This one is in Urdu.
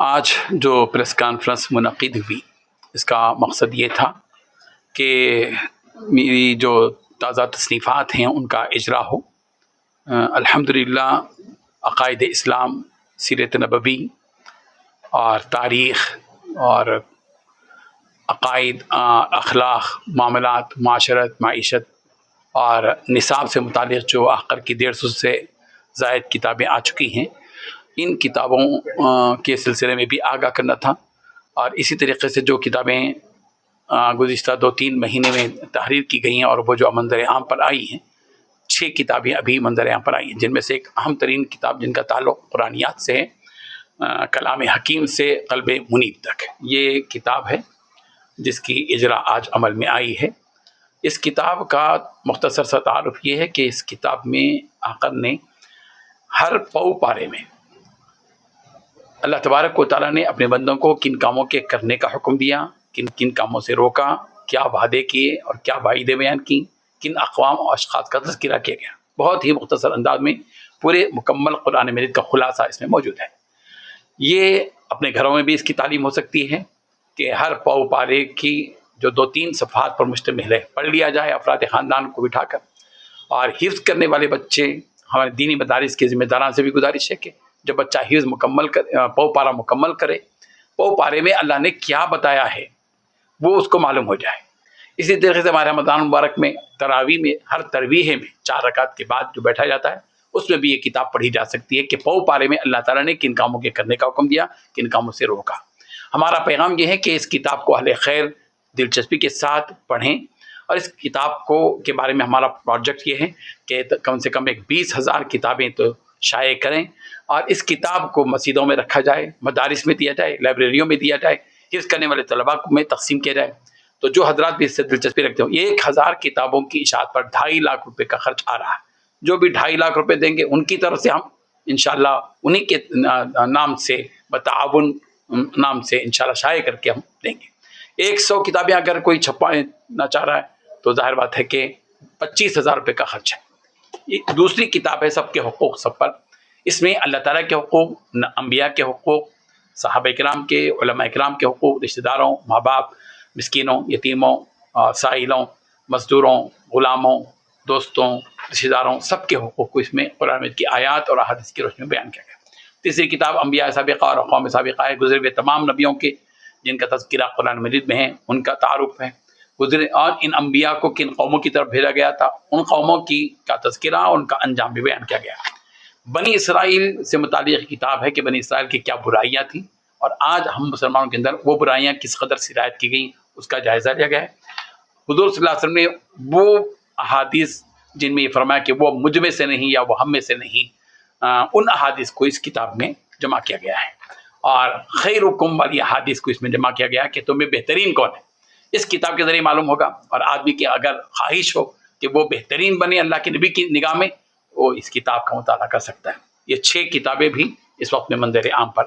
آج جو پریس کانفرنس منعقد ہوئی اس کا مقصد یہ تھا کہ میری جو تازہ تصنیفات ہیں ان کا اجرا ہو۔ الحمدللہ عقائد اسلام، سیرت نبوی اور تاریخ اور عقائد، اخلاق، معاملات، معاشرت، معیشت اور نصاب سے متعلق جو آخر کی 150 سے زائد کتابیں آ چکی ہیں، ان کتابوں کے سلسلے میں بھی آگاہ کرنا تھا۔ اور اسی طریقے سے جو کتابیں گزشتہ 2-3 مہینے میں تحریر کی گئی ہیں اور وہ جو منظر عام پر آئی ہیں، 6 کتابیں ابھی منظر عام پر آئی ہیں، جن میں سے ایک اہم ترین کتاب جن کا تعلق قرآنیات سے ہے، کلام حکیم سے قلب منیب تک، یہ کتاب ہے جس کی اجرا آج عمل میں آئی ہے۔ اس کتاب کا مختصر سا تعارف یہ ہے کہ اس کتاب میں آقا نے ہر پارے میں اللہ تبارک و تعالیٰ نے اپنے بندوں کو کن کاموں کے کرنے کا حکم دیا، کن کن کاموں سے روکا، کیا وعدے کیے اور کیا وعیدیں بیان کی، کن اقوام اور اشخاص کا تذکرہ کیا گیا۔ بہت ہی مختصر انداز میں پورے مکمل قرآن مجید کا خلاصہ اس میں موجود ہے۔ یہ اپنے گھروں میں بھی اس کی تعلیم ہو سکتی ہے کہ ہر پارے کی جو 2-3 صفحات پر مشتمل ہے پڑھ لیا جائے افراد خاندان کو بٹھا کر، اور حفظ کرنے والے بچے، ہمارے دینی مدارس کے ذمہ داران سے بھی گزارش ہے کہ جب بچہ حفظ مکمل کر پارا مکمل کرے، پارے میں اللہ نے کیا بتایا ہے وہ اس کو معلوم ہو جائے۔ اسی طریقے سے ہمارے رمضان مبارک میں تراویح میں ہر تراویح میں 4 رکعت کے بعد جو بیٹھا جاتا ہے، اس میں بھی یہ کتاب پڑھی جا سکتی ہے کہ پارے میں اللہ تعالیٰ نے کن کاموں کے کرنے کا حکم دیا، کن کاموں سے روکا۔ ہمارا پیغام یہ ہے کہ اس کتاب کو اہل خیر دلچسپی کے ساتھ پڑھیں، اور اس کتاب کے بارے میں ہمارا پروجیکٹ یہ ہے کہ کم سے کم 20,000 کتابیں تو شائع کریں، اور اس کتاب کو مسجدوں میں رکھا جائے، مدارس میں دیا جائے، لائبریریوں میں دیا جائے، حفظ کرنے والے طلباء میں تقسیم کیا جائے۔ تو جو حضرات بھی اس سے دلچسپی رکھتے ہوں، 1000 کتابوں کی اشاعت پر 2.5 لاکھ روپے کا خرچ آ رہا ہے۔ جو بھی 2.5 لاکھ روپے دیں گے ان کی طرف سے ہم انشاءاللہ انہی کے نام سے بتعاون نام سے انشاءاللہ شائع کر کے ہم دیں گے۔ 100 کتابیں اگر کوئی چھپانا چاہ رہا ہے تو ظاہر بات ہے کہ 25,000 روپے کا خرچ ہے۔ یہ دوسری کتاب ہے سب کے حقوق سب پر۔ اس میں اللہ تعالیٰ کے حقوق، انبیاء کے حقوق، صحابہ کرام کے، علماء کرام کے حقوق، رشتہ داروں، ماں باپ، مسکینوں، یتیموں، سائلوں، مزدوروں، غلاموں، دوستوں، رشتہ داروں، سب کے حقوق کو اس میں قرآن مجید کی آیات اور احادیث کی روشنی میں بیان کیا گیا۔ تیسری کتاب انبیاء سابقہ اور اقوام سابقہ ہے، گزرے ہوئے تمام نبیوں کے جن کا تذکرہ قرآن مجید میں ہے، ان کا تعارف ہے۔ اور ان انبیاء کو کن قوموں کی طرف بھیجا گیا تھا، ان قوموں کا تذکرہ اور ان کا انجام بھی بیان کیا گیا۔ بنی اسرائیل سے متعلق کتاب ہے کہ بنی اسرائیل کی کیا برائیاں تھیں، اور آج ہم مسلمانوں کے اندر وہ برائیاں کس قدر سرایت کی گئیں اس کا جائزہ لیا گیا ہے۔ حضور صلی اللہ علیہ وسلم نے وہ احادیث جن میں یہ فرمایا کہ وہ مجھ میں سے نہیں یا وہ ہم میں سے نہیں، ان احادیث کو اس کتاب میں جمع کیا گیا ہے، اور خیرکم والی احادیث کو اس میں جمع کیا گیا کہ تمہیں بہترین کون ہے، اس کتاب کے ذریعے معلوم ہوگا۔ اور آدمی کی اگر خواہش ہو کہ وہ بہترین بنے اللہ کے نبی کی نگاہ میں، وہ اس کتاب کا مطالعہ کر سکتا ہے۔ یہ 6 کتابیں بھی اس وقت میں منظر عام پر